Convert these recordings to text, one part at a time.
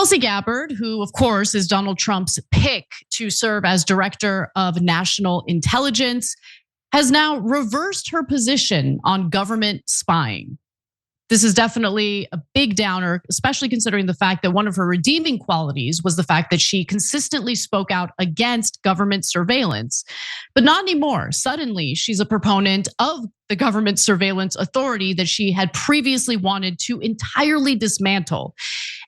Tulsi Gabbard, who of course is Donald Trump's pick to serve as director of national intelligence, has now reversed her position on government spying. This is definitely a big downer, especially considering the fact that one of her redeeming qualities was the fact that she consistently spoke out against government surveillance. But not anymore. Suddenly, she's a proponent of the government surveillance authority that she had previously wanted to entirely dismantle.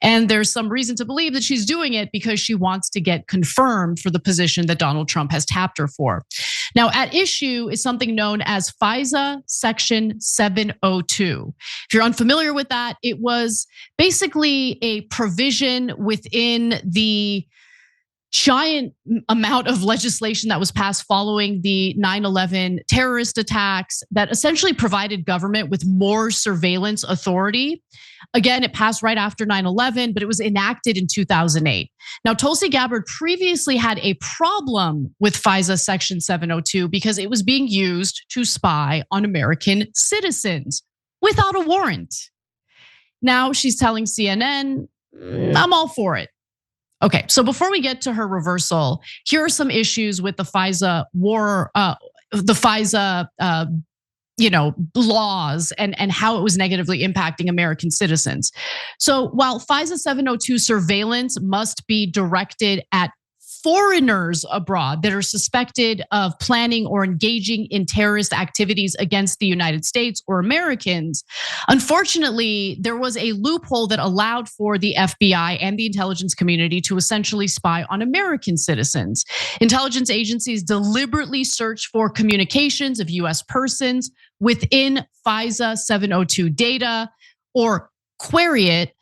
And there's some reason to believe that she's doing it because she wants to get confirmed for the position that Donald Trump has tapped her for. Now, at issue is something known as FISA Section 702. If you're unfamiliar with that, it was basically a provision within the giant amount of legislation that was passed following the 9/11 terrorist attacks that essentially provided government with more surveillance authority. Again, it passed right after 9/11, but it was enacted in 2008. Now, Tulsi Gabbard previously had a problem with FISA Section 702 because it was being used to spy on American citizens without a warrant. Now she's telling CNN, I'm all for it. Okay, so before we get to her reversal, here are some issues with the FISA laws and how it was negatively impacting American citizens. So while FISA 702 surveillance must be directed at foreigners abroad that are suspected of planning or engaging in terrorist activities against the United States or Americans, unfortunately, there was a loophole that allowed for the FBI and the intelligence community to essentially spy on American citizens. Intelligence agencies deliberately search for communications of US persons within FISA 702 data or query it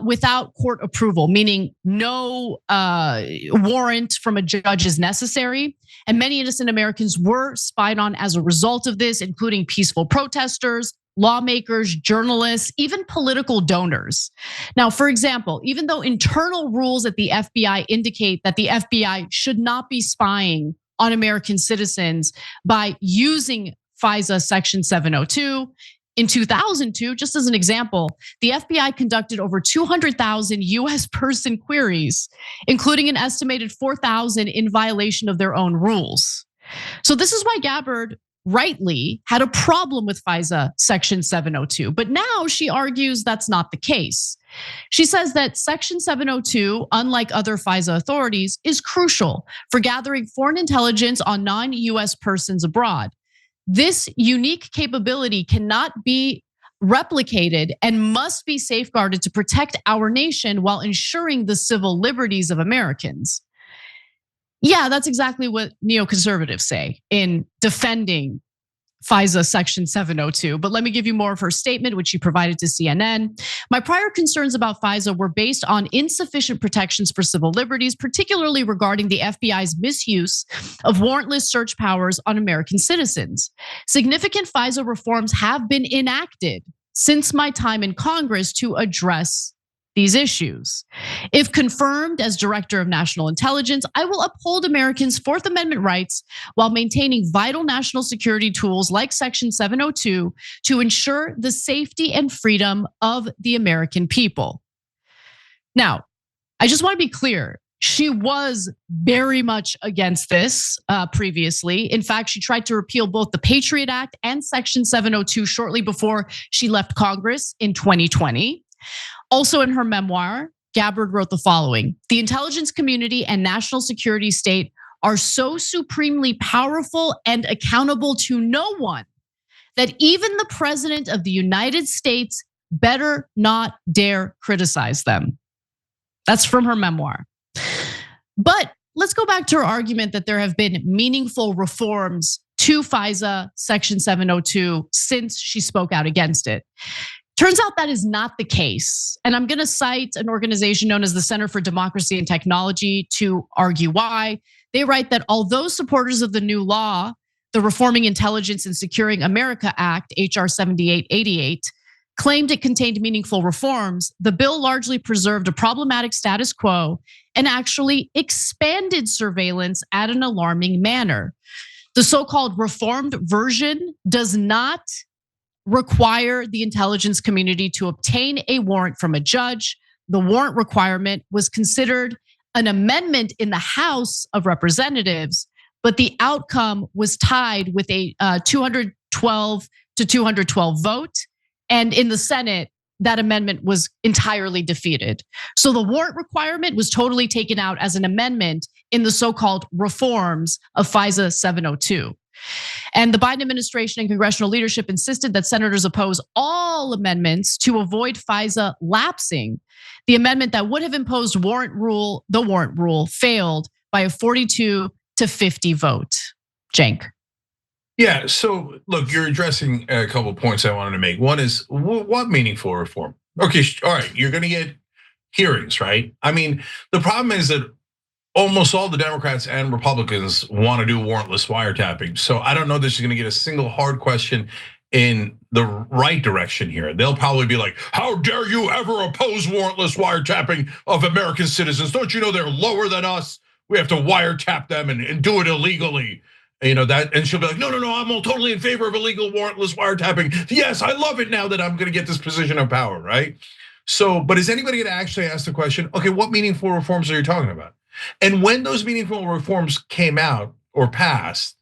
without court approval, meaning no warrant from a judge is necessary. And many innocent Americans were spied on as a result of this, including peaceful protesters, lawmakers, journalists, even political donors. Now, for example, even though internal rules at the FBI indicate that the FBI should not be spying on American citizens by using FISA Section 702, in 2002, just as an example, the FBI conducted over 200,000 US person queries, including an estimated 4,000 in violation of their own rules. So this is why Gabbard rightly had a problem with FISA Section 702, but now she argues that's not the case. She says that Section 702, unlike other FISA authorities, is crucial for gathering foreign intelligence on non-US persons abroad. This unique capability cannot be replicated and must be safeguarded to protect our nation while ensuring the civil liberties of Americans. Yeah, that's exactly what neoconservatives say in defending FISA Section 702. But let me give you more of her statement, which she provided to CNN. My prior concerns about FISA were based on insufficient protections for civil liberties, particularly regarding the FBI's misuse of warrantless search powers on American citizens. Significant FISA reforms have been enacted since my time in Congress to address these issues. If confirmed as Director of National Intelligence, I will uphold Americans' Fourth Amendment rights while maintaining vital national security tools like Section 702 to ensure the safety and freedom of the American people. Now, I just want to be clear. She was very much against this previously. In fact, she tried to repeal both the Patriot Act and Section 702 shortly before she left Congress in 2020. Also in her memoir, Gabbard wrote the following: the intelligence community and national security state are so supremely powerful and accountable to no one that even the president of the United States better not dare criticize them. That's from her memoir. But let's go back to her argument that there have been meaningful reforms to FISA Section 702 since she spoke out against it. Turns out that is not the case. And I'm gonna cite an organization known as the Center for Democracy and Technology to argue why. They write that although supporters of the new law, the Reforming Intelligence and Securing America Act, HR 7888, claimed it contained meaningful reforms, the bill largely preserved a problematic status quo and actually expanded surveillance at an alarming manner. The so-called reformed version does not require the intelligence community to obtain a warrant from a judge, the warrant requirement was considered an amendment in the House of Representatives, but the outcome was tied with a 212 to 212 vote. And in the Senate, that amendment was entirely defeated. So the warrant requirement was totally taken out as an amendment in the so-called reforms of FISA 702. And the Biden administration and congressional leadership insisted that senators oppose all amendments to avoid FISA lapsing. The amendment that would have imposed the warrant rule failed by a 42 to 50 vote. Cenk. Yeah, so look, you're addressing a couple of points I wanted to make. One is, what meaningful reform? Okay, all right, you're gonna get hearings, right? I mean, the problem is that almost all the Democrats and Republicans want to do warrantless wiretapping. So I don't know that she's gonna get a single hard question in the right direction here. They'll probably be like, how dare you ever oppose warrantless wiretapping of American citizens? Don't you know they're lower than us? We have to wiretap them and do it illegally. You know that, and she'll be like, no, I'm all totally in favor of illegal warrantless wiretapping. Yes, I love it now that I'm gonna get this position of power, right? So, but is anybody gonna actually ask the question, okay, what meaningful reforms are you talking about? And when those meaningful reforms came out or passed,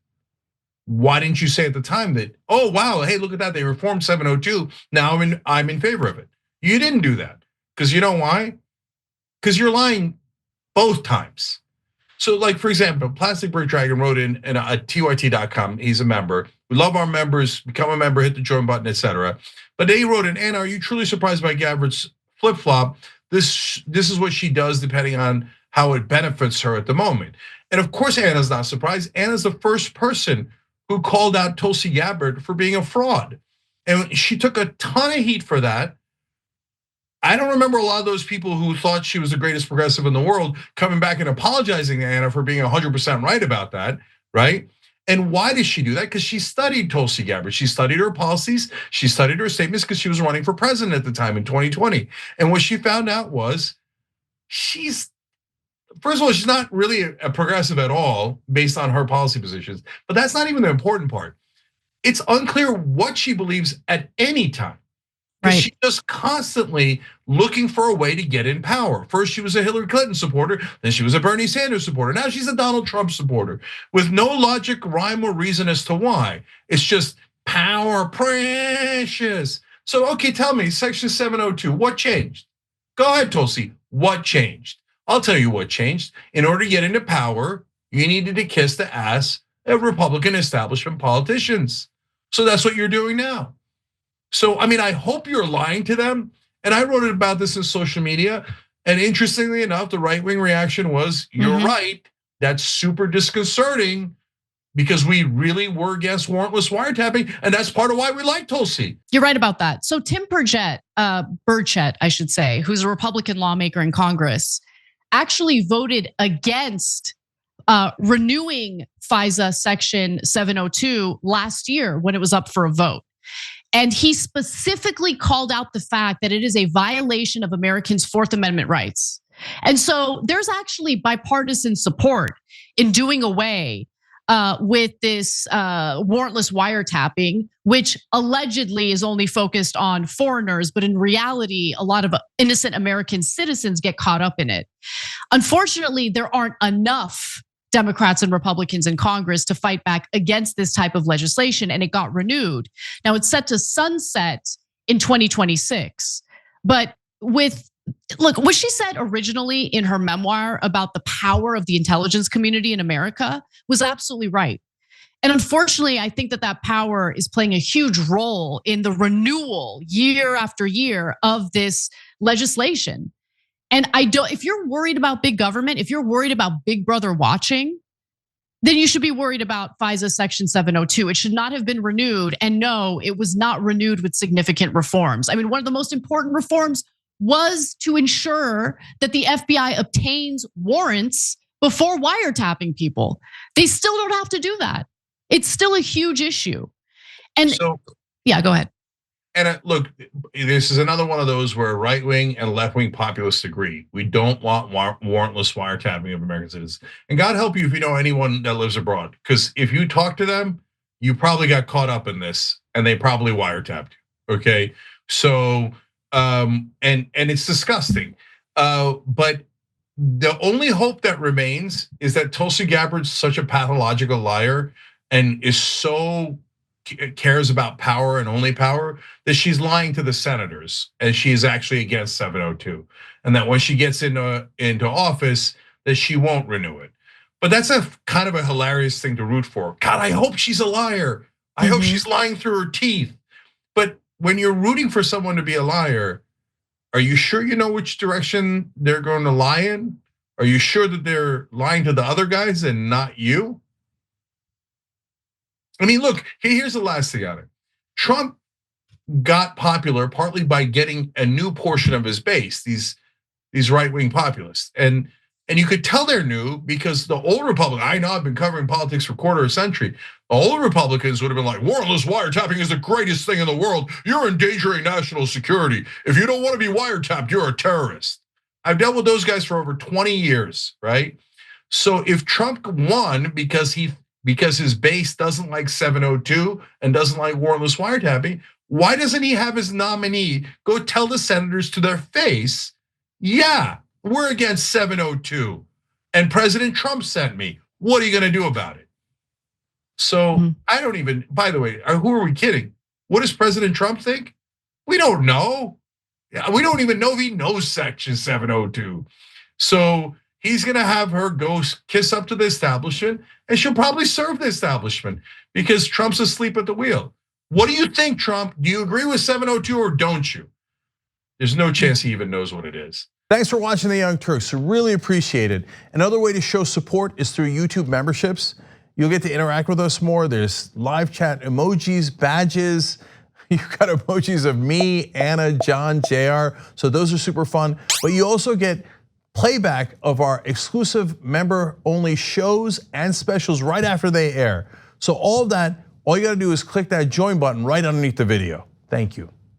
why didn't you say at the time that, oh wow, hey, look at that, they reformed 702, now I'm in favor of it? You didn't do that, because you know why? Because you're lying both times. So like, for example, Plastic Brick Dragon wrote in at tyt.com, he's a member. We love our members, become a member, hit the join button, etc. But they wrote in, Anna, are you truly surprised by Gabbard's flip-flop? This is what she does depending on how it benefits her at the moment. And of course, Anna's not surprised. Anna's the first person who called out Tulsi Gabbard for being a fraud. And she took a ton of heat for that. I don't remember a lot of those people who thought she was the greatest progressive in the world coming back and apologizing to Anna for being 100% right about that, right? And why does she do that? Because she studied Tulsi Gabbard. She studied her policies. She studied her statements because she was running for president at the time in 2020. And what she found out was first of all, she's not really a progressive at all based on her policy positions, but that's not even the important part. It's unclear what she believes at any time. Because she's just constantly looking for a way to get in power. First, she was a Hillary Clinton supporter, then she was a Bernie Sanders supporter. Now she's a Donald Trump supporter with no logic, rhyme, or reason as to why. It's just power precious. So, okay, tell me, Section 702, what changed? Go ahead, Tulsi, what changed? I'll tell you what changed. In order to get into power, you needed to kiss the ass of Republican establishment politicians. So that's what you're doing now. So, I mean, I hope you're lying to them. And I wrote about this in social media. And interestingly enough, the right-wing reaction was, you're right, that's super disconcerting because we really were against warrantless wiretapping. And that's part of why we like Tulsi. You're right about that. So Tim Burchett, I should say, who's a Republican lawmaker in Congress, actually voted against renewing FISA Section 702 last year when it was up for a vote. And he specifically called out the fact that it is a violation of Americans' Fourth Amendment rights. And so there's actually bipartisan support in doing away with this warrantless wiretapping, which allegedly is only focused on foreigners, but in reality, a lot of innocent American citizens get caught up in it. Unfortunately, there aren't enough Democrats and Republicans in Congress to fight back against this type of legislation, and it got renewed. Now it's set to sunset in 2026. But look, what she said originally in her memoir about the power of the intelligence community in America was absolutely right. And unfortunately, I think that power is playing a huge role in the renewal year after year of this legislation. And if you're worried about big government, if you're worried about Big Brother watching, then you should be worried about FISA Section 702. It should not have been renewed. And no, it was not renewed with significant reforms. I mean, one of the most important reforms was to ensure that the FBI obtains warrants before wiretapping people. They still don't have to do that. It's still a huge issue. And yeah, go ahead. And look, this is another one of those where right-wing and left-wing populists agree. We don't want warrantless wiretapping of American citizens. And God help you if you know anyone that lives abroad, because if you talk to them, you probably got caught up in this and they probably wiretapped you, okay? So, and it's disgusting. But the only hope that remains is that Tulsi Gabbard's such a pathological liar and is so cares about power and only power that she's lying to the senators and she is actually against 702, and that when she gets into office that she won't renew it. But that's a kind of a hilarious thing to root for. God, I hope she's a liar. I hope she's lying through her teeth. But when you're rooting for someone to be a liar, are you sure you know which direction they're going to lie in? Are you sure that they're lying to the other guys and not you? I mean, look, here's the last thing on it. Trump got popular partly by getting a new portion of his base, these right-wing populists. And you could tell they're new because the old Republicans, I know I've been covering politics for a quarter of a century. The old Republicans would have been like, warrantless wiretapping is the greatest thing in the world. You're endangering national security. If you don't want to be wiretapped, you're a terrorist. I've dealt with those guys for over 20 years, right? So if Trump won because his base doesn't like 702 and doesn't like warrantless wiretapping, why doesn't he have his nominee go tell the senators to their face, yeah, we're against 702 and President Trump sent me. What are you gonna do about it? So I don't even, by the way, who are we kidding? What does President Trump think? We don't know. We don't even know if he knows Section 702. So he's gonna have her go kiss up to the establishment, and she'll probably serve the establishment because Trump's asleep at the wheel. What do you think, Trump? Do you agree with 702 or don't you? There's no chance he even knows what it is. Thanks for watching The Young Turks. We really appreciate it. Another way to show support is through YouTube memberships. You'll get to interact with us more. There's live chat emojis, badges. You've got emojis of me, Anna, John, JR. So those are super fun. But you also get playback of our exclusive member-only shows and specials right after they air. So all of that, all you gotta do is click that join button right underneath the video. Thank you.